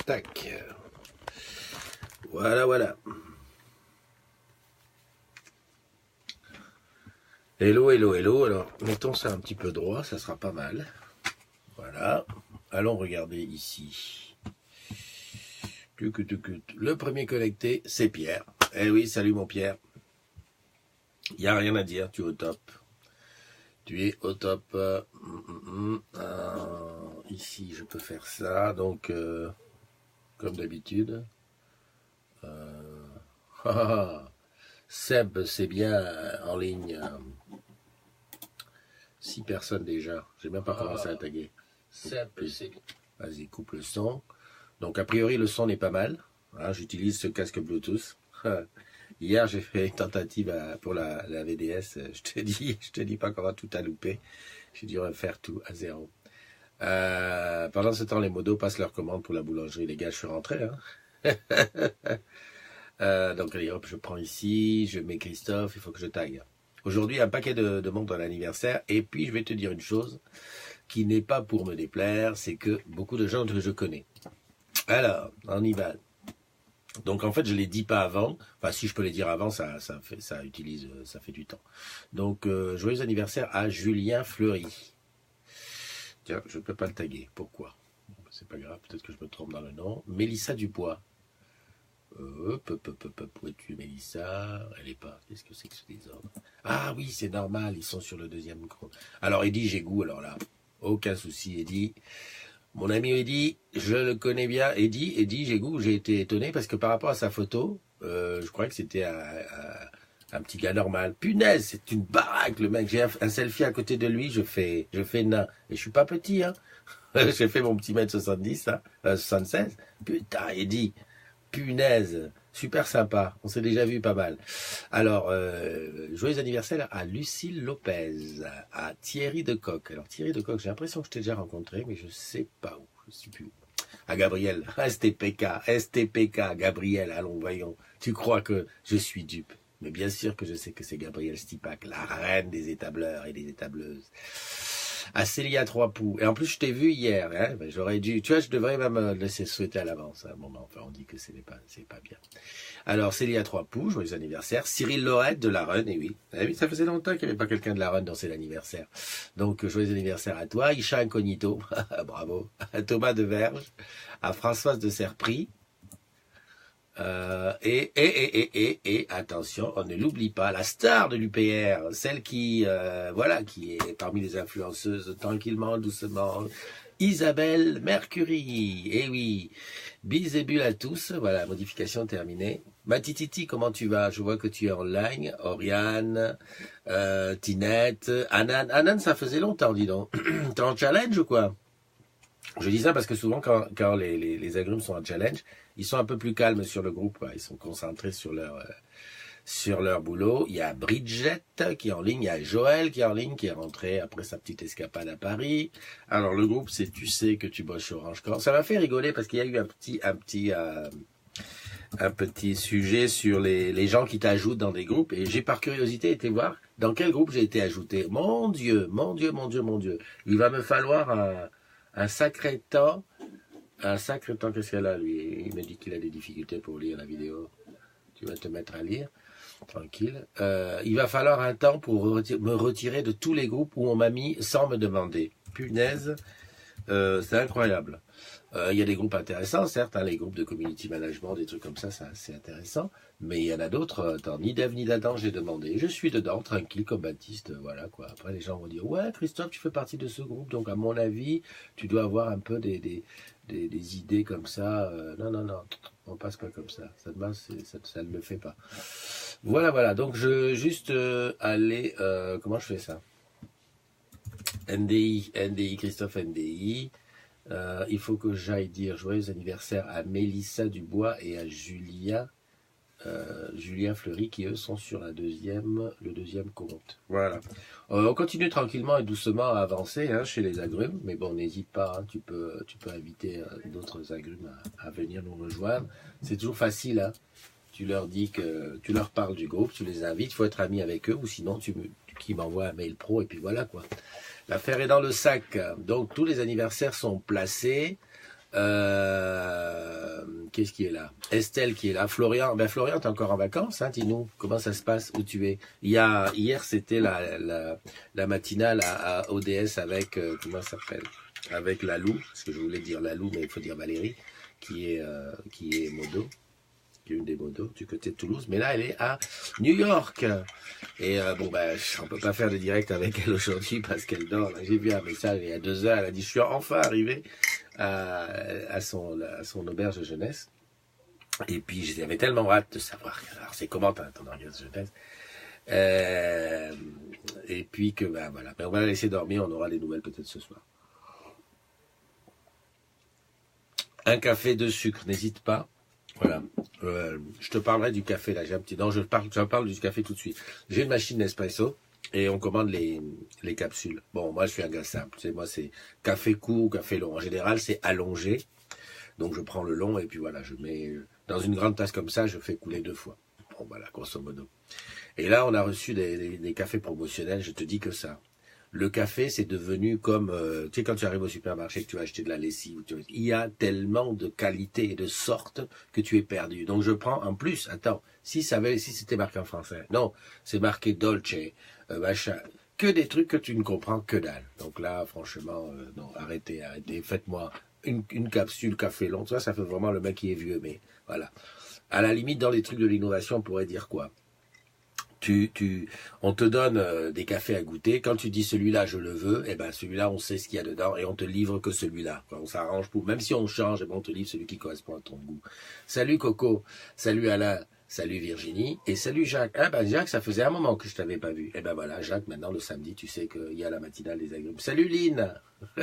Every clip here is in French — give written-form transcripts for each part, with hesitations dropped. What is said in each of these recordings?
Tac. Voilà, voilà. Hello, hello, hello. Alors, mettons ça un petit peu droit, ça sera pas mal. Voilà. Allons regarder ici. Le premier connecté, c'est Pierre. Eh oui, salut mon Pierre. Il n'y a rien à dire, tu es au top. Tu es au top. Ici, je peux faire ça. Donc, comme d'habitude. Seb, c'est bien en ligne. 6 personnes déjà. J'ai même pas commencé à taguer. Seb, c'est bien. Vas-y, coupe le son. Donc, a priori, le son n'est pas mal. Hein, j'utilise ce casque Bluetooth. Hier, j'ai fait une tentative pour la VDS. Je te dis pas comment tout a loupé. J'ai dû refaire tout à zéro. Pendant ce temps, les modos passent leur commande pour la boulangerie. Les gars, je suis rentré. Hein. Donc, allez, hop, je prends ici. Je mets Christophe. Il faut que je tague. Aujourd'hui, un paquet de monde dans l'anniversaire. Et puis, je vais te dire une chose qui n'est pas pour me déplaire. C'est que beaucoup de gens que je connais. Alors, on y va. Donc en fait je les dis pas avant, enfin si je peux les dire avant, ça fait du temps. Donc joyeux anniversaire à Julien Fleury. Tiens, je peux pas le taguer, pourquoi? C'est pas grave, peut-être que je me trompe dans le nom. Mélissa Dubois. Où es-tu Mélissa? Elle est pas, qu'est-ce que c'est que ce désordre? Ah oui, c'est normal, ils sont sur le deuxième micro. Alors Eddy, j'ai goût, alors là, aucun souci Eddy. Mon ami Eddy, je le connais bien. Eddy, j'ai goût, j'ai été étonné parce que par rapport à sa photo, je croyais que c'était un petit gars normal. Punaise, c'est une baraque, le mec. J'ai un selfie à côté de lui, je fais nain. Et je suis pas petit, hein. J'ai fait mon petit mètre 70, hein, 76. Putain, Eddy, punaise, super sympa. On s'est déjà vu pas mal. Alors, joyeux anniversaire à Lucille Lopez, à Thierry Decoq. Alors, Thierry Decoq, j'ai l'impression que je t'ai déjà rencontré, mais je sais pas où, je sais plus où. À Gabriel, STPK, Gabriel, allons, voyons. Tu crois que je suis dupe? Mais bien sûr que je sais que c'est Gabriel Stipac, la reine des étableurs et des étableuses. À Célia Trois-Poux. Et en plus, je t'ai vu hier. Hein, ben, j'aurais dû. Tu vois, je devrais même laisser souhaiter à l'avance. Hein. Bon, ben, enfin, on dit que c'est pas bien. Alors, Célia Trois-Poux, joyeux anniversaire. Cyril Lorette de la Run, et oui. Eh oui, ça faisait longtemps qu'il n'y avait pas quelqu'un de la Run dans ses anniversaires. Donc, joyeux anniversaire à toi. Isha Incognito, bravo. À Thomas de Verge. À Françoise de Serpris. Et attention, on ne l'oublie pas, la star de l'UPR, celle qui est parmi les influenceuses tranquillement, doucement, Isabelle Mercury. Eh oui, bis et bulles à tous. Voilà, modification terminée. Matititi, comment tu vas? Je vois que tu es online. Oriane, Tinette, Anan, ça faisait longtemps, dis donc. T'es en challenge ou quoi? Je dis ça parce que souvent, quand les agrumes sont en challenge, ils sont un peu plus calmes sur le groupe. Quoi. Ils sont concentrés sur leur boulot. Il y a Bridget qui est en ligne. Il y a Joël qui est en ligne, qui est rentré après sa petite escapade à Paris. Alors, le groupe, c'est Tu sais que tu bosses chez Orange Corp. Ça m'a fait rigoler parce qu'il y a eu un petit sujet sur les gens qui t'ajoutent dans des groupes. Et j'ai par curiosité été voir dans quel groupe j'ai été ajouté. Mon Dieu. Il va me falloir un sacré temps, qu'est-ce qu'elle a, lui? Il me dit qu'il a des difficultés pour lire la vidéo. Tu vas te mettre à lire, tranquille. Il va falloir un temps pour me retirer de tous les groupes où on m'a mis sans me demander. Punaise, c'est incroyable. Il y a des groupes intéressants, certes, hein, les groupes de community management, des trucs comme ça, c'est intéressant. Mais il y en a d'autres, ni d'Ève ni d'Adam, j'ai demandé. Je suis dedans, tranquille, comme Baptiste, voilà quoi. Après, les gens vont dire, ouais, Christophe, tu fais partie de ce groupe, donc à mon avis, tu dois avoir un peu des idées comme ça. Non, on passe pas comme ça. Ça ne le fait pas. Voilà. Donc, juste aller, comment je fais ça? NDI, Christophe NDI. Il faut que j'aille dire joyeux anniversaire à Mélissa Dubois et à Julien Fleury qui eux sont sur le deuxième compte. Voilà. On continue tranquillement et doucement à avancer hein, chez les agrumes, mais bon n'hésite pas, hein, tu peux inviter d'autres agrumes à venir nous rejoindre. C'est toujours facile, hein. Tu leur dis que tu leur parles du groupe, tu les invites, il faut être ami avec eux ou sinon qui m'envoie un mail pro et puis voilà quoi. L'affaire est dans le sac. Donc tous les anniversaires sont placés. Qu'est-ce qui est là? Estelle qui est là. Florian, ben Florian, t'es encore en vacances, hein, dis-nous. Comment ça se passe? Où tu es? Hier, c'était la matinale à ODS avec, comment ça s'appelle? Avec Lalou, parce que je voulais dire Lalou, mais il faut dire Valérie, qui est modo, qui est une des modos du côté de Toulouse. Mais là, elle est à New York. Et bon, ben, on peut pas faire de direct avec elle aujourd'hui parce qu'elle dort. J'ai vu un message il y a 2 heures, elle a dit, je suis enfin arrivé à son auberge de jeunesse. Et puis j'avais tellement hâte de savoir, alors c'est comment ton auberge de jeunesse, et puis que ben voilà, ben, on va la laisser dormir, on aura les nouvelles peut-être ce soir. Un café de sucre, n'hésite pas. Voilà, je te parlerai du café là, j'ai un petit, non je parle du café tout de suite. J'ai une machine Nespresso. Et on commande les capsules. Bon, moi, je suis un gars simple. Tu sais, moi, c'est café court ou café long. En général, c'est allongé. Donc, je prends le long et puis voilà, je mets dans une grande tasse comme ça, je fais couler 2 fois. Bon, voilà, grosso modo. Et là, on a reçu des cafés promotionnels. Je te dis que ça. Le café, c'est devenu comme, tu sais, quand tu arrives au supermarché, que tu vas acheter de la lessive, il y a tellement de qualité et de sortes que tu es perdu. Donc, je prends, en plus, attends, si c'était marqué en français. Non, c'est marqué Dolce, machin. Que des trucs que tu ne comprends que dalle. Donc là, franchement, non, arrêtez. Faites-moi une capsule café long. Ça fait vraiment le mec qui est vieux, mais voilà. À la limite, dans les trucs de l'innovation, on pourrait dire quoi? On te donne des cafés à goûter. Quand tu dis celui-là, je le veux, et ben celui-là, on sait ce qu'il y a dedans et on te livre que celui-là. On s'arrange pour, même si on change, et ben on te livre celui qui correspond à ton goût. Salut Coco, salut Alain, salut Virginie et salut Jacques. Ah ben Jacques, ça faisait un moment que je t'avais pas vu. Et ben voilà, Jacques, maintenant le samedi, tu sais qu'il y a la matinale des agrumes. Salut Lynn.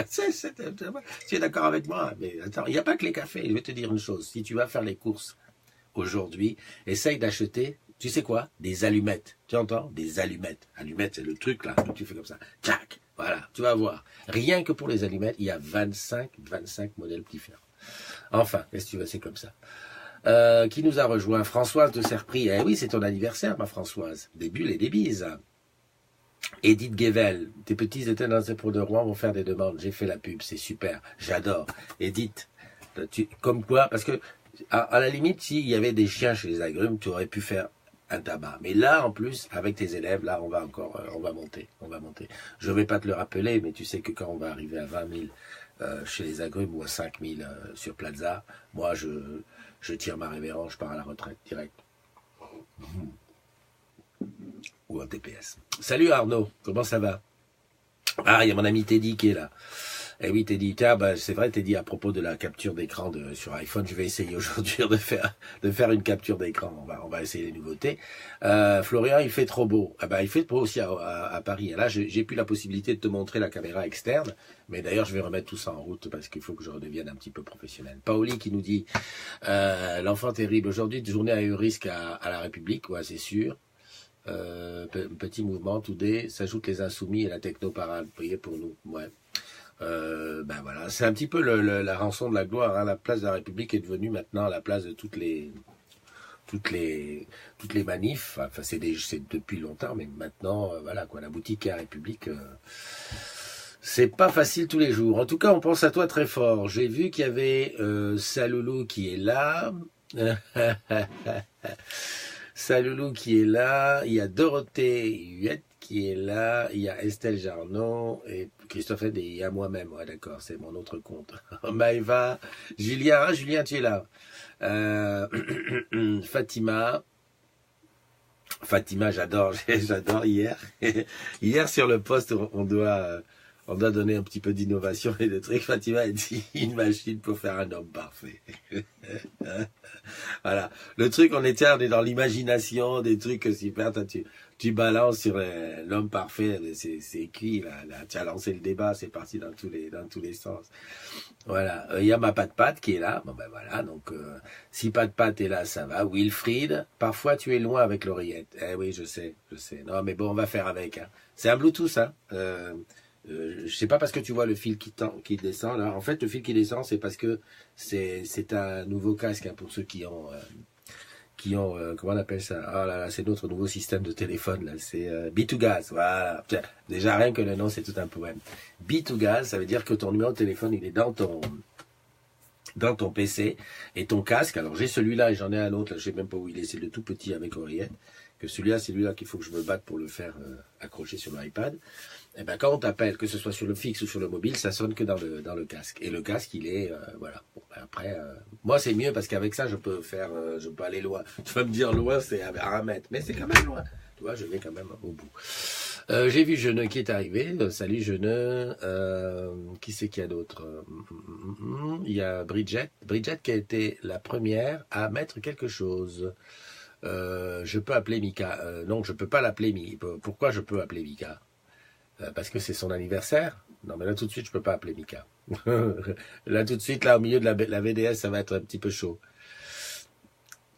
Tu es d'accord avec moi? Mais attends, il n'y a pas que les cafés. Je vais te dire une chose. Si tu vas faire les courses aujourd'hui, essaye d'acheter. Tu sais quoi? Des allumettes. Tu entends? Des allumettes. Allumettes, c'est le truc là que tu fais comme ça. Tchac! Voilà, tu vas voir. Rien que pour les allumettes, il y a 25 modèles différents. Enfin, qu'est-ce que tu veux, c'est comme ça. Qui nous a rejoint? Françoise de Serpris. Eh oui, c'est ton anniversaire, ma Françoise. Des bulles et des bises. Edith Guével. Tes petits étaient dans un pot de Rouen, vont faire des demandes. J'ai fait la pub, c'est super. J'adore. Edith, comme quoi? Parce que, à la limite, s'il y avait des chiens chez les agrumes, tu aurais pu faire un tabac. Mais là, en plus, avec tes élèves, là, on va monter. Je vais pas te le rappeler, mais tu sais que quand on va arriver à 20 000 chez les agrumes ou à 5 000 sur Plaza, moi, je tire ma révérence, je pars à la retraite direct. Ou en TPS. Salut Arnaud, comment ça va? Ah, il y a mon ami Teddy qui est là. Eh oui, Teddy, bah, c'est vrai, Teddy, à propos de la capture d'écran sur iPhone, je vais essayer aujourd'hui de faire une capture d'écran. On va essayer les nouveautés. Florian, il fait trop beau. Ah bah, il fait beau aussi à Paris. Et là, j'ai plus la possibilité de te montrer la caméra externe, mais d'ailleurs, je vais remettre tout ça en route parce qu'il faut que je redevienne un petit peu professionnel. Paoli qui nous dit, l'enfant terrible. Aujourd'hui, journée à eu risque à la République, ouais, c'est sûr. Petit mouvement, today, s'ajoutent les insoumis et la techno-parade. Priez pour nous. Ouais. Ben voilà, c'est un petit peu la rançon de la gloire. Hein. La place de la République est devenue maintenant la place de toutes les manifs. Enfin, c'est depuis longtemps, mais maintenant, voilà quoi, la boutique à la République, c'est pas facile tous les jours. En tout cas, on pense à toi très fort. J'ai vu qu'il y avait Saloulou qui est là. Saloulou qui est là. Il y a Dorothée Huette qui est là, il y a Estelle Jarnon et Christophe et il y a moi-même, ouais d'accord, c'est mon autre compte. Maëva, Julien, tu es là. Fatima, j'adore hier. Hier sur le poste, on doit donner un petit peu d'innovation et de trucs. Fatima a dit une machine pour faire un homme parfait. Voilà. Le truc, on est dans l'imagination, des trucs super, tu balances sur l'homme parfait, c'est cuit, là, tu as lancé le débat, c'est parti dans tous les sens. Voilà. Il y a ma Pat qui est là. Bon ben voilà, donc si Pat est là, ça va. Wilfried, parfois tu es loin avec l'oreillette. Eh oui, je sais. Non mais bon, on va faire avec. Hein. C'est un Bluetooth, hein. Je sais pas parce que tu vois le fil qui descend là. En fait, le fil qui descend, c'est parce que c'est un nouveau casque hein, pour ceux qui ont comment on appelle ça? Ah là là, c'est notre nouveau système de téléphone là. C'est B2Gaz. Voilà. Déjà rien que le nom, c'est tout un poème. B2Gaz, ça veut dire que ton numéro de téléphone, il est dans dans ton PC et ton casque. Alors j'ai celui-là et j'en ai un autre, là, je sais même pas où il est, c'est le tout petit avec oreillette. Que celui-là, c'est celui-là qu'il faut que je me batte pour le faire accrocher sur l'iPad. Et ben quand on t'appelle, que ce soit sur le fixe ou sur le mobile, ça sonne que dans le casque. Et le casque, il est voilà. Bon, ben après, moi c'est mieux parce qu'avec ça, je peux faire, je peux aller loin. Tu vas me dire loin, c'est à 1 mètre, mais c'est quand même loin. Tu vois, je vais quand même au bout. J'ai vu Jeune qui est arrivé. Salut Jeune. Qui c'est qu'il y a d'autre? Il y a Bridget. Bridget qui a été la première à mettre quelque chose. Je peux appeler Mika. Non, je peux pas l'appeler Mika. Pourquoi je peux appeler Mika? Parce que c'est son anniversaire. Non, mais là tout de suite, je peux pas appeler Mika. Là tout de suite, là au milieu de la VDS, ça va être un petit peu chaud.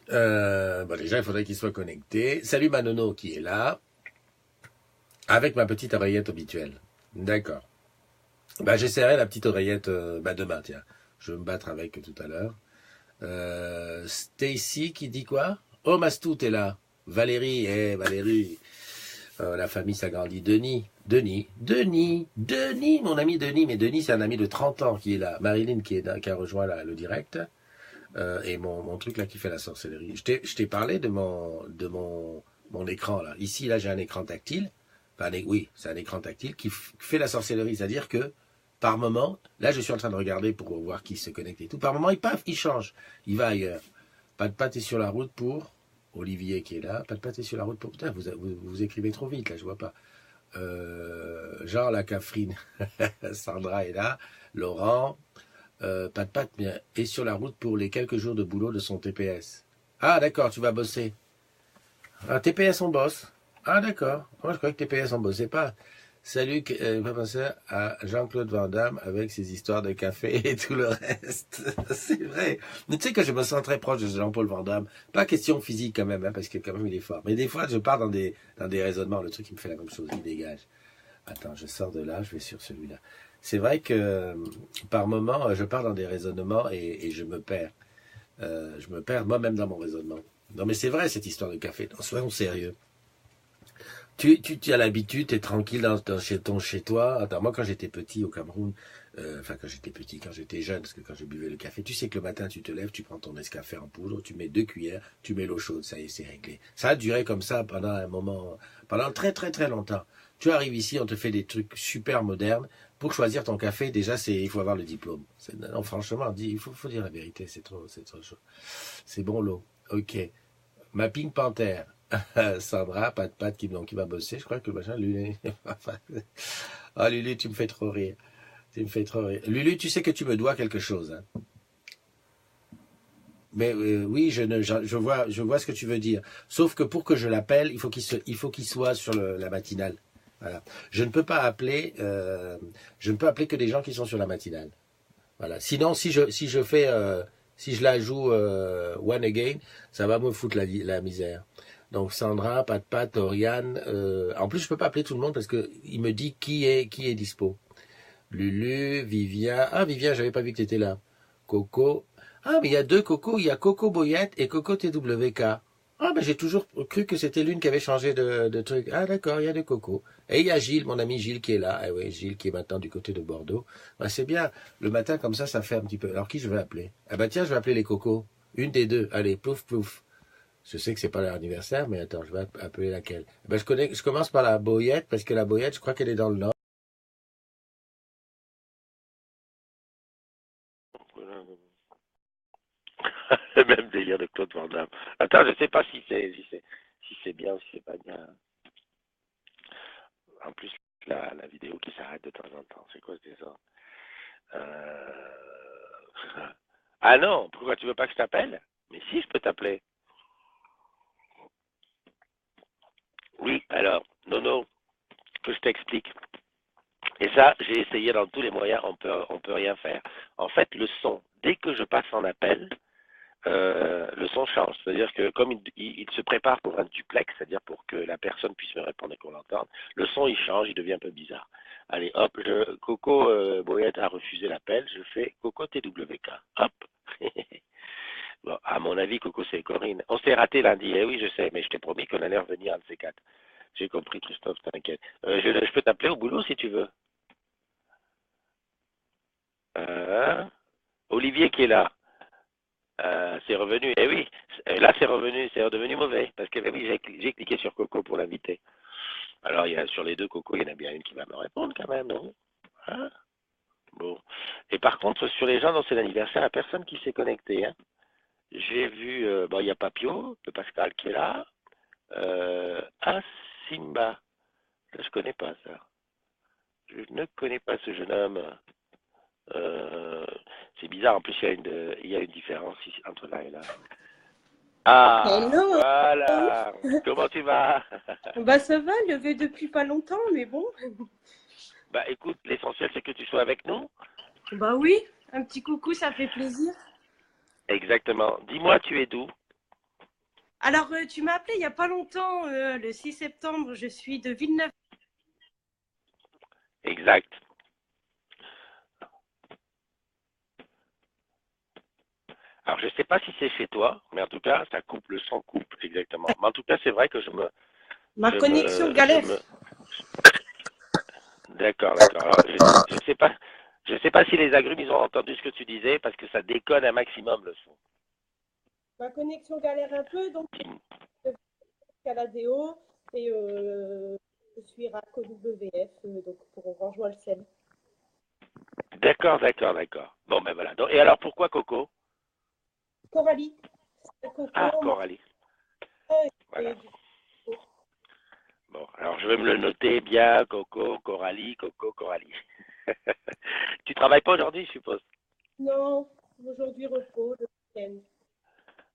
Bon, déjà, il faudrait qu'il soit connecté. Salut Manono qui est là. Avec ma petite oreillette habituelle. D'accord. Bah, j'essaierai la petite oreillette demain, tiens. Je vais me battre avec tout à l'heure. Stacy qui dit quoi? Oh, Mastou, t'es là. Valérie, Valérie. La famille s'agrandit. Denis, mon ami Denis. Mais Denis, c'est un ami de 30 ans qui est là. Marilyn qui a rejoint le direct. Et mon truc là qui fait la sorcellerie. Je t'ai parlé de mon écran là. Ici, là, j'ai un écran tactile. Enfin, oui, c'est un écran tactile qui fait la sorcellerie. C'est-à-dire que, par moment, là, je suis en train de regarder pour voir qui se connecte et tout. Par moment, il change. Il va ailleurs. Pas de pâte est sur la route pour Olivier qui est là. Pas de pâte est sur la route pour... Putain, vous écrivez trop vite, là, je vois pas. Jean la Cafrine. Sandra est là. Laurent. Pas de pâte est sur la route pour les quelques jours de boulot de son TPS. Ah, d'accord, tu vas bosser. Ah, TPS, on bosse. Ah, d'accord. Moi, je croyais que TPS, on bossait pas. Salut, pas penser à Jean-Claude Van Damme avec ses histoires de café et tout le reste. C'est vrai. Mais tu sais que je me sens très proche de Jean-Paul Van Damme. Pas question physique quand même, hein, parce que quand même il est fort. Mais des fois, je pars dans des raisonnements. Le truc, il me fait la même chose, il dégage. Attends, je sors de là, je vais sur celui-là. C'est vrai que par moment, je pars dans des raisonnements et je me perds. Je me perds moi-même dans mon raisonnement. Non, mais c'est vrai cette histoire de café. Non, soyons sérieux. Tu as l'habitude, tu es tranquille chez toi. Attends, moi, quand j'étais petit au Cameroun, enfin, quand j'étais jeune, parce que quand je buvais le café, tu sais que le matin, tu te lèves, tu prends ton Nescafé en poudre, tu mets 2 cuillères, tu mets l'eau chaude, ça y est, c'est réglé. Ça a duré comme ça pendant un moment, pendant très, très, très longtemps. Tu arrives ici, on te fait des trucs super modernes. Pour choisir ton café, déjà, il faut avoir le diplôme. Non, franchement, il faut dire la vérité, c'est trop chaud. C'est bon l'eau. Ok. Ma Pink Panther. Sandra, pas de patte qui va bosser. Je crois que le machin, Lulu. Ah, Lulu, tu me fais trop rire. Tu me fais trop rire. Lulu, tu sais que tu me dois quelque chose. Hein. Mais oui, je vois ce que tu veux dire. Sauf que pour que je l'appelle, il faut qu'il soit sur la matinale. Voilà. Je ne peux appeler que des gens qui sont sur la matinale. Voilà. Sinon, si je la joue One Again, ça va me foutre la misère. Donc Sandra, Pat, Oriane. En plus, je peux pas appeler tout le monde parce que il me dit qui est dispo. Lulu, Vivien. Ah, Vivien, j'avais pas vu que tu étais là. Coco. Ah, mais il y a 2 Coco. Il y a Coco Boyette et Coco TWK. Ah, ben j'ai toujours cru que c'était l'une qui avait changé de truc. Ah, d'accord, il y a 2 Coco. Et il y a Gilles, mon ami Gilles qui est là. Eh oui, Gilles qui est maintenant du côté de Bordeaux. Ben, c'est bien. Le matin, comme ça fait un petit peu. Alors, qui je vais appeler? Ah, ben tiens, je vais appeler les Cocos. Une des 2. Allez, plouf, plouf. Je sais que c'est pas leur anniversaire, mais attends, je vais appeler laquelle? Ben, je commence par la Boyette, parce que la Boyette, je crois qu'elle est dans le Nord. Le même délire de Claude Van Damme. Attends, je sais pas si c'est bien ou si c'est pas bien. En plus, la vidéo qui s'arrête de temps en temps, c'est quoi ce désordre? Ah non, pourquoi tu veux pas que je t'appelle? Mais si, je peux t'appeler. Oui, alors, Nono, que je t'explique. Et ça, j'ai essayé dans tous les moyens, on peut rien faire. En fait, le son, dès que je passe en appel, le son change. C'est-à-dire que comme il se prépare pour un duplex, c'est-à-dire pour que la personne puisse me répondre et qu'on l'entende, le son il change, il devient un peu bizarre. Allez, hop, Coco Boyette a refusé l'appel, je fais Coco TWK. Hop. Bon, à mon avis, Coco c'est Corinne. On s'est raté lundi, eh oui, je sais, mais je t'ai promis qu'on allait revenir un de ces 4. J'ai compris, Christophe, t'inquiète. Je peux t'appeler au boulot si tu veux. Olivier qui est là. C'est revenu. Eh oui, là c'est revenu, c'est redevenu mauvais. Parce que oui, j'ai cliqué sur Coco pour l'inviter. Alors sur les deux Coco, il y en a bien une qui va me répondre quand même, non? Hein? Bon. Et par contre, sur les gens dont c'est l'anniversaire, il n'y a personne qui s'est connecté. Hein. J'ai vu, bon, il y a Papio, le Pascal qui est là. Simba. Ça, je connais pas ça. Je ne connais pas ce jeune homme. Euh, c'est bizarre, en plus il y a une différence ici, entre là et là. Ah, Hello. voilà. Comment tu vas? Bah ça va, levé depuis pas longtemps, mais bon. Bah écoute, l'essentiel c'est que tu sois avec nous. Bah oui, un petit coucou, ça fait plaisir. Exactement. Dis-moi, tu es d'où? Alors, tu m'as appelé il y a pas longtemps, le 6 septembre, je suis de Villeneuve. Exact. Alors, je ne sais pas si c'est chez toi, mais en tout cas, ça coupe, le son coupe, exactement. Mais en tout cas, c'est vrai que Ma connexion galère. D'accord, d'accord. Alors, je sais pas si les agrumes, ils ont entendu ce que tu disais, parce que ça déconne un maximum, le son. Ma connexion galère un peu, donc je suis à l'ADO et je suis RAC au WF, donc pour Orange Walsen. D'accord, d'accord, d'accord. Bon, ben voilà. Donc, et alors, pourquoi Coco? Coralie. Coco, Ah, Coralie. Voilà. Bon, alors je vais me le noter bien, Coco, Coralie, Coco, Coralie. Tu travailles pas aujourd'hui, je suppose? Non, aujourd'hui repos, le week-end.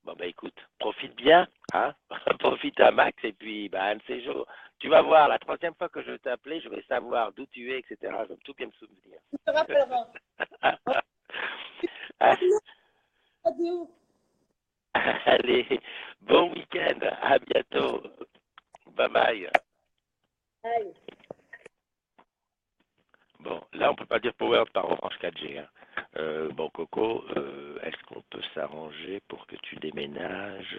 Bon, ben écoute, profite bien, hein? Profite à max, et puis, ben, un de ces jours, tu vas voir, la troisième fois que je vais t'appeler, je vais savoir d'où tu es, etc. Je vais tout bien me souvenir. Tu te rappelleras. ADO. Allez, bon week-end, à bientôt. Bye bye. Aïe. Bon, là, on peut pas dire Power par Orange 4G. Hein. Bon, Coco, est-ce qu'on peut s'arranger pour que tu déménages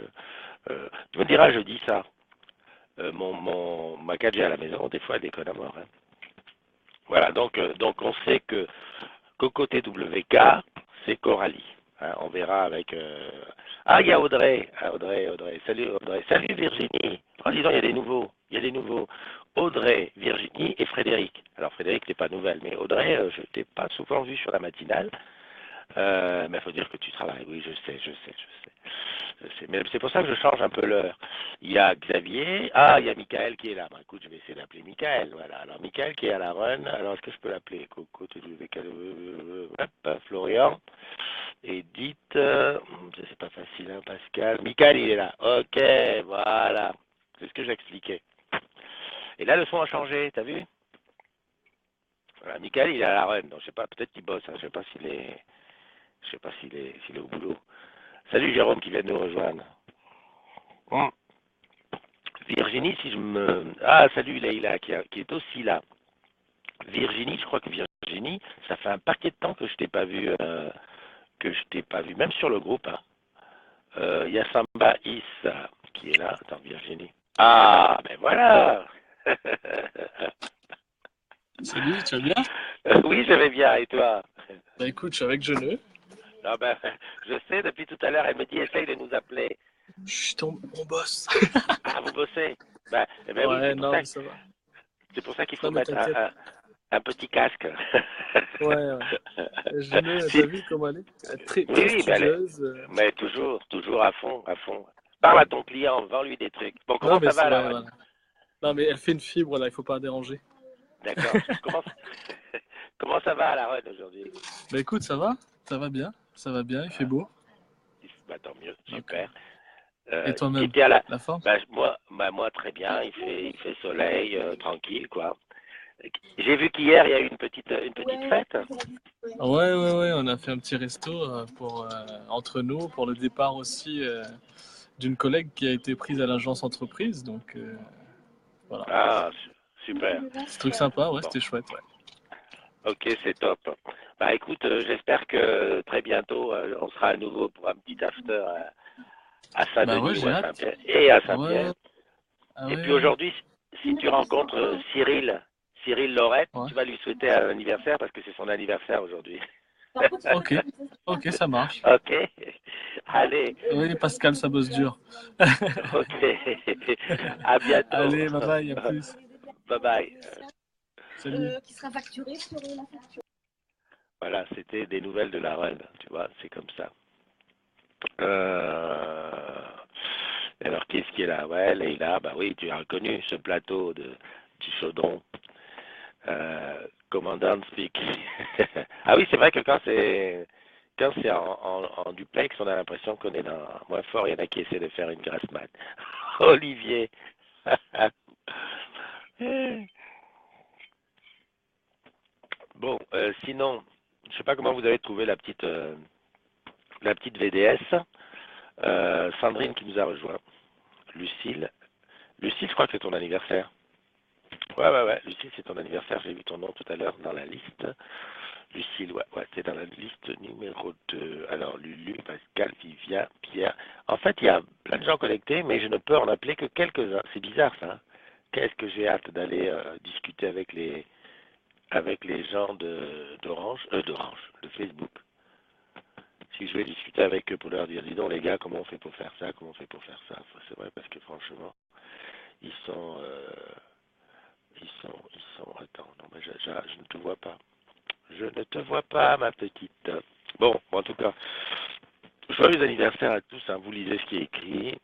Tu me diras, je dis ça. Ma 4G à la maison, des fois, elle déconne à mort. Hein. Voilà, donc on sait que Coco TWK, c'est Coralie. Hein, on verra avec... Ah, il y a Audrey. Ah, Audrey. Salut Audrey. Salut Virginie. Oh, dis donc, il y a des nouveaux. Il y a des nouveaux. Audrey, Virginie et Frédéric. Alors Frédéric, c'est pas nouvelle, mais Audrey, je t'ai pas souvent vu sur la matinale. Mais il faut dire que tu travailles. Oui, je sais. Mais c'est pour ça que je change un peu l'heure. Il y a Xavier. Ah, il y a Michael qui est là. Bon, écoute, je vais essayer d'appeler Michael. Voilà. Alors, Michael qui est à la run. Alors, est-ce que je peux l'appeler? Coco, Florian. Edith. C'est pas facile, hein, Pascal. Michael, il est là. Ok, voilà. C'est ce que j'expliquais. Et là, le son a changé. T'as vu? Voilà, Michael, il est à la run. Donc, je sais pas, peut-être qu'il bosse. Hein. Je sais pas s'il est. Je sais pas s'il est au boulot. Salut Jérôme qui vient de nous rejoindre. Virginie, si je me... Ah, salut Leïla qui est aussi là. Virginie, je crois que Virginie, ça fait un paquet de temps que je t'ai pas vu, même sur le groupe. Hein. Il y a Samba Is qui est là. Attends, Virginie. Ah, ben voilà. Salut, tu vas bien? Oui, je vais bien, et toi? Bah écoute, je suis avec Geneux. Non, ben, je sais, depuis tout à l'heure, elle me dit, essaye de nous appeler. Chut, on bosse. Ah, vous bossez? Ben Ouais, oui, c'est pour non, ça. mais ça va. C'est pour ça qu'il faut Non, mais mettre t'inquiète. un petit casque. Ouais. Geneux, Si- t'as vu comment elle est? Elle est très, Oui, très oui, ben, studieuse. mais toujours à fond, à fond. Parle à ton client, vends-lui des trucs. Bon, Non, comment mais ça va c'est alors? ouais, voilà. Non, mais elle fait une fibre, là, il faut pas la déranger. D'accord. Comment ça va à la run aujourd'hui? Bah écoute, ça va bien. Ça va bien, il fait beau. Bah, tant mieux, Donc, super. et toi-même, T'étais à la forme? bah, moi très bien, il fait soleil, tranquille quoi. J'ai vu qu'hier il y a eu une petite fête. Ouais, on a fait un petit resto pour, entre nous, pour le départ aussi d'une collègue qui a été prise à l'agence entreprise. Donc, voilà. Ah, super. C'est un truc sympa, ouais, Bon. c'était chouette, ouais. Ok, c'est top. Bah écoute, j'espère que très bientôt on sera à nouveau pour un petit after à Bah ouais, Saint-Denis ou j'ai à hâte. Saint-Pierre et à Ouais, Saint-Pierre. ah Et puis ouais, aujourd'hui, si tu rencontres Cyril Laurette, ouais. tu vas lui souhaiter un anniversaire parce que c'est son anniversaire aujourd'hui. Par contre, Ok, ok, ça marche. Ok. Allez, Oui, Pascal, ça bosse dur. ok. À bientôt. Allez, bye bye, à plus. Bye bye. Salut. qui sera facturé sur la facture. Voilà, c'était des nouvelles de la reine, tu vois, c'est comme ça. Euh, Alors, qu'est-ce qui est là? Ouais, Leïla, bah oui, tu as reconnu ce plateau du chaudron. Commandant speak. Ah oui, c'est vrai que quand c'est en duplex, on a l'impression qu'on est dans moins fort. Il y en a qui essaient de faire une grasse mat. Olivier. Bon, sinon, je sais pas comment vous avez trouvé la petite VDS. Sandrine qui nous a rejoint. Lucille. Lucille, je crois que c'est ton anniversaire. Ouais, ouais, ouais. Lucille, c'est ton anniversaire. J'ai vu ton nom tout à l'heure dans la liste. Lucille, ouais, ouais, c'est dans la liste numéro 2. Alors, Lulu, Pascal, Vivien, Pierre. En fait, il y a plein de gens connectés, mais je ne peux en appeler que quelques-uns. C'est bizarre, ça. Hein. Qu'est-ce que j'ai hâte d'aller discuter avec les gens de Facebook. Si je vais discuter avec eux pour leur dire, dis donc les gars, comment on fait pour faire ça, comment on fait pour faire ça. Enfin, c'est vrai parce que franchement, ils sont, attends, non, mais je ne te vois pas. Je ne te vois pas, ma petite. Bon, en tout cas, joyeux anniversaire à tous. Hein, vous lisez ce qui est écrit.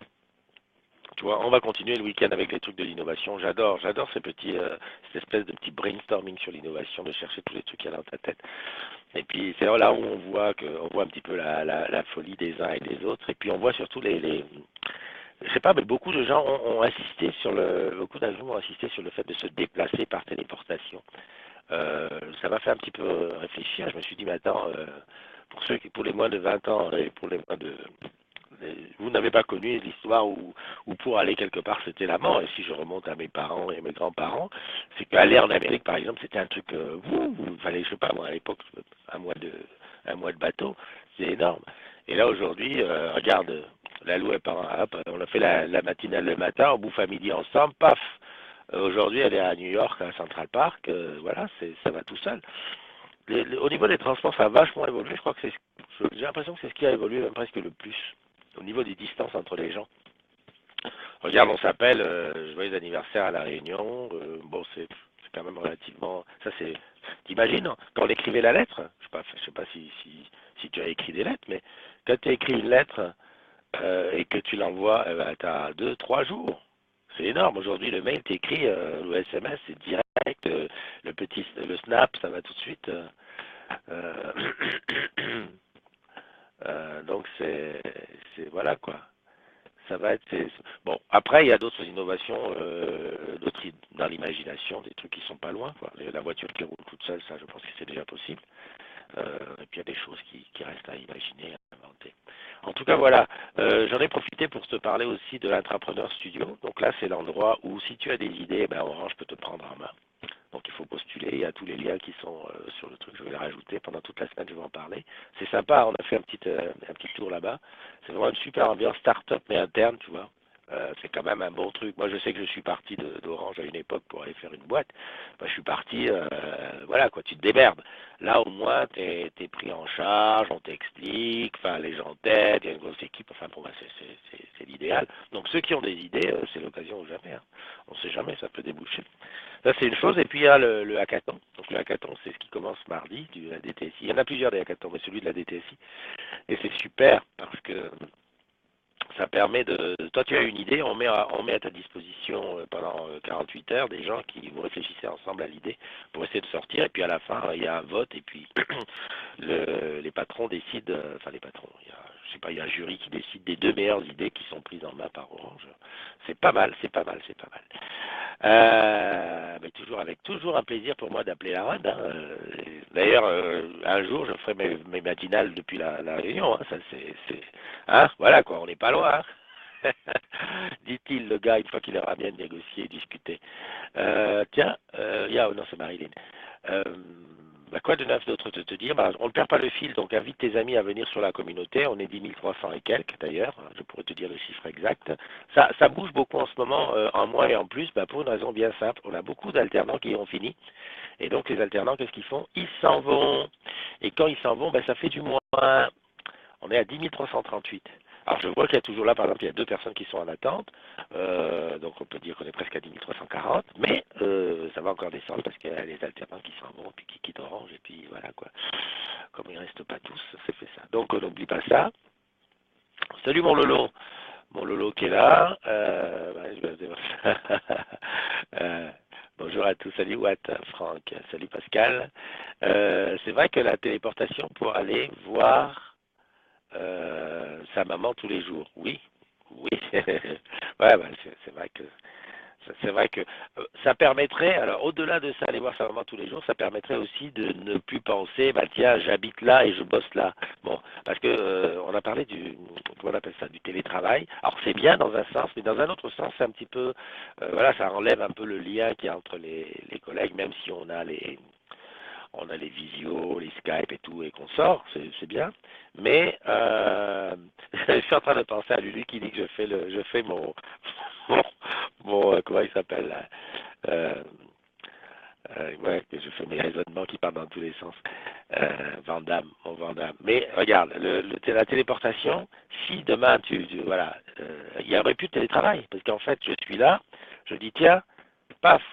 Tu vois, on va continuer le week-end avec les trucs de l'innovation. J'adore cette espèce de petit brainstorming sur l'innovation, de chercher tous les trucs qu'il y a dans ta tête. Et puis c'est là où on voit un petit peu la folie des uns et des autres. Et puis on voit surtout je sais pas, mais beaucoup de gens ont insisté beaucoup d'avions ont insisté sur le fait de se déplacer par téléportation. Ça m'a fait un petit peu réfléchir. Je me suis dit, mais attends, pour les moins de 20 ans et pour les moins de vous n'avez pas connu l'histoire où pour aller quelque part c'était la mort. Et si je remonte à mes parents et mes grands-parents, c'est qu'aller en Amérique par exemple c'était un truc, il fallait, je sais pas moi à l'époque, un mois de bateau, c'est énorme. Et là aujourd'hui, regarde, la loi est par hop, on a fait la matinale le matin, on bouffe à midi ensemble, paf. Aujourd'hui elle est à New York, à Central Park, voilà, ça va tout seul. Au niveau des transports, ça a vachement évolué. Je crois que j'ai l'impression que c'est ce qui a évolué même presque le plus au niveau des distances entre les gens. Regarde, on s'appelle, joyeux anniversaire à La Réunion. Bon, c'est quand même relativement. Ça, c'est. T'imagines, hein, quand on écrivait la lettre, je sais pas si tu as écrit des lettres, mais quand tu écris une lettre et que tu l'envoies, tu as 2, 3 jours. C'est énorme. Aujourd'hui, le mail t'écrit, le SMS, c'est direct. Le snap, ça va tout de suite. Euh, donc voilà quoi. Ça va être. Bon, après, il y a d'autres innovations, dans l'imagination, des trucs qui sont pas loin. Quoi. La voiture qui roule toute seule, ça, je pense que c'est déjà possible. Et puis il y a des choses qui restent à imaginer, à inventer. En tout cas, voilà. J'en ai profité pour te parler aussi de l'Entrepreneur Studio. Donc là, c'est l'endroit où, si tu as des idées, Orange peut te prendre en main. Donc il faut postuler, il y a tous les liens qui sont sur le truc, je vais les rajouter pendant toute la semaine, je vais en parler. C'est sympa, on a fait un petit tour là-bas. C'est vraiment une super ambiance start-up mais interne, tu vois. C'est quand même un bon truc. Moi je sais que je suis parti d'Orange à une époque pour aller faire une boîte. Moi je suis parti, voilà quoi, tu te démerdes. Là au moins t'es pris en charge, on t'explique, enfin les gens t'aident, il y a une grosse équipe, enfin pour moi c'est l'idéal. Donc ceux qui ont des idées, c'est l'occasion ou jamais. Hein. On ne sait jamais, ça peut déboucher. Ça, c'est une chose. Et puis, il y a le hackathon. Donc, le hackathon, c'est ce qui commence mardi, de la DTSI. Il y en a plusieurs des hackathons, mais celui de la DTSI. Et c'est super parce que ça permet de. Toi, tu as une idée, on met à ta disposition pendant 48 heures des gens qui vont réfléchir ensemble à l'idée pour essayer de sortir. Et puis, à la fin, il y a un vote. Et puis, les patrons décident. Enfin, les patrons, je sais pas, il y a un jury qui décide des 2 meilleures idées qui sont prises en main par Orange. C'est pas mal, c'est pas mal, c'est pas mal. Mais toujours un plaisir pour moi d'appeler la RAD. Hein. D'ailleurs, un jour, je ferai mes matinales depuis la Réunion. Hein. Ça, hein, voilà quoi, on n'est pas loin. Hein. Dit-il le gars une fois qu'il aura bien négocié et discuté. Tiens, non, c'est Marilyn. Bah, quoi de neuf d'autre de te dire? Bah, on ne perd pas le fil, donc invite tes amis à venir sur la communauté. On est 10 300 et quelques d'ailleurs, je pourrais te dire le chiffre exact. Ça bouge beaucoup en ce moment, en moins et en plus, bah, pour une raison bien simple. On a beaucoup d'alternants qui ont fini. Et donc les alternants, qu'est-ce qu'ils font? Ils s'en vont. Et quand ils s'en vont, bah, ça fait du moins. On est à 10 338. Alors je vois qu'il y a toujours là, par exemple, il y a 2 personnes qui sont en attente. Donc on peut dire qu'on est presque à 10 340. Mais ça va encore descendre parce qu'il y a les alternants qui s'en vont, puis qui quittent Orange. Et puis voilà quoi. Comme ils ne restent pas tous, ça fait ça. Donc on n'oublie pas ça. Salut mon Lolo. Mon Lolo qui est là. Bonjour à tous, salut Watt, Franck, salut Pascal. C'est vrai que la téléportation pour aller voir sa maman tous les jours, oui, oui. Ouais, bah, c'est vrai que ça permettrait, alors au-delà de ça, aller voir sa maman tous les jours, ça permettrait aussi de ne plus penser, bah tiens, j'habite là et je bosse là. Bon, parce que on a parlé comment on appelle ça, du télétravail. Alors c'est bien dans un sens, mais dans un autre sens, c'est un petit peu, voilà, ça enlève un peu le lien qu'il y a entre les collègues, même si on a les visios, les Skype et tout, et qu'on sort, c'est bien. Mais je suis en train de penser à Lulu qui dit que je fais comment il s'appelle là, ouais, que je fais mes raisonnements qui partent dans tous les sens. Van Damme, mon Van Damme. Mais regarde, la téléportation, si demain voilà, il y aurait plus de télétravail, parce qu'en fait, je suis là, je dis tiens, paf,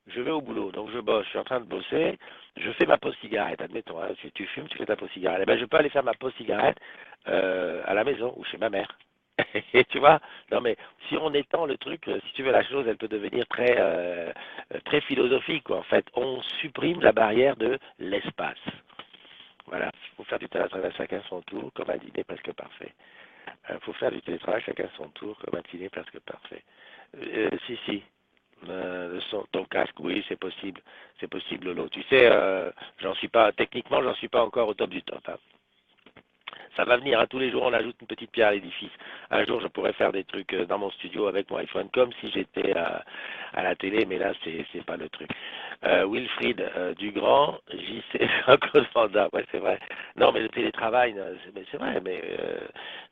je vais au boulot, donc je bosse, je suis en train de bosser, je fais ma pause cigarette, admettons, hein, si tu fumes, tu fais ta pause cigarette, eh ben, je peux aller faire ma pause cigarette à la maison ou chez ma mère. Et tu vois, non mais si on étend le truc, si tu veux, la chose, elle peut devenir très philosophique, quoi. En fait, on supprime la barrière de l'espace. Voilà, il faut faire du télétravail chacun son tour, comme un dîner presque parfait. Il faut faire du télétravail chacun son tour, comme un dîner presque parfait. Si. Ton casque, oui, c'est possible, Lolo. Tu sais, techniquement, j'en suis pas encore au top du top. Hein. Ça va venir, hein. Tous les jours on ajoute une petite pierre à l'édifice. Un jour je pourrais faire des trucs dans mon studio avec mon iPhone comme si j'étais à la télé, mais là c'est pas le truc. Wilfried Dugrand, JC Jean-Claude Van Damme, ouais c'est vrai. Non mais le télétravail, c'est vrai, mais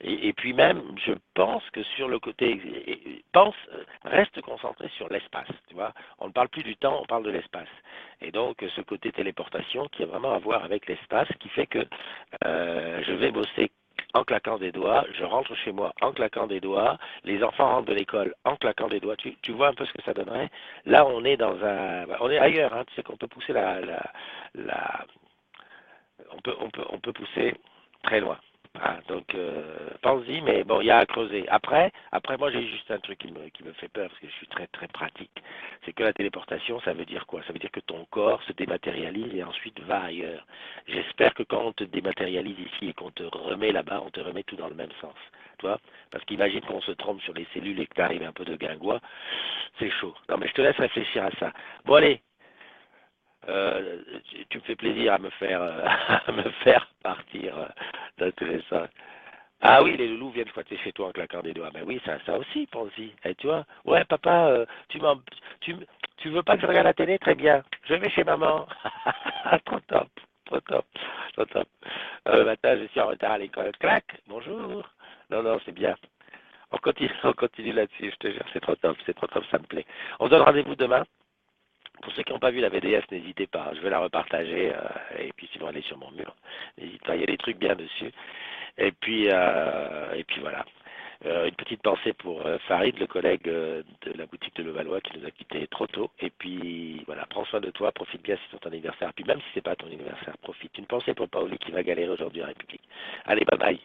et puis même je pense que sur le côté reste concentré sur l'espace, tu vois. On ne parle plus du temps, on parle de l'espace. Et donc ce côté téléportation qui a vraiment à voir avec l'espace, qui fait que je vais bosser en claquant des doigts, je rentre chez moi en claquant des doigts, les enfants rentrent de l'école en claquant des doigts, tu vois un peu ce que ça donnerait. Là on est on est ailleurs, hein, tu sais qu'on peut pousser on peut pousser très loin. Ah, donc pense-y, mais bon, il y a à creuser. Après moi j'ai juste un truc qui me fait peur parce que je suis très très pratique. C'est que la téléportation, ça veut dire quoi? Ça veut dire que ton corps se dématérialise et ensuite va ailleurs. J'espère que quand on te dématérialise ici et qu'on te remet là-bas, on te remet tout dans le même sens. Tu vois? Parce qu'imagine qu'on se trompe sur les cellules et que tu arrives un peu de guingois, c'est chaud. Non mais je te laisse réfléchir à ça. Bon allez, tu me fais plaisir à me faire partir dans tous les sens. Ah oui, les loulous viennent squatter chez toi en claquant des doigts. Mais oui, ça aussi, pense-y. Et tu vois, ouais, papa, tu veux pas que je regarde la télé? Très bien. Je vais chez maman. Trop top, trop top, trop top. Matin, je suis en retard à l'école. Clac, bonjour. Non, c'est bien. On continue là-dessus, je te jure, c'est trop top, ça me plaît. On se donne rendez-vous demain. Pour ceux qui n'ont pas vu la VDS, n'hésitez pas, je vais la repartager, et puis sinon elle est sur mon mur. N'hésitez pas, il y a des trucs bien dessus. Et puis voilà. Une petite pensée pour Farid, le collègue de la boutique de Levallois qui nous a quittés trop tôt. Et puis voilà, prends soin de toi, profite bien si c'est ton anniversaire. Puis même si c'est pas ton anniversaire, profite. Une pensée pour Paoli qui va galérer aujourd'hui en République. Allez, bye bye.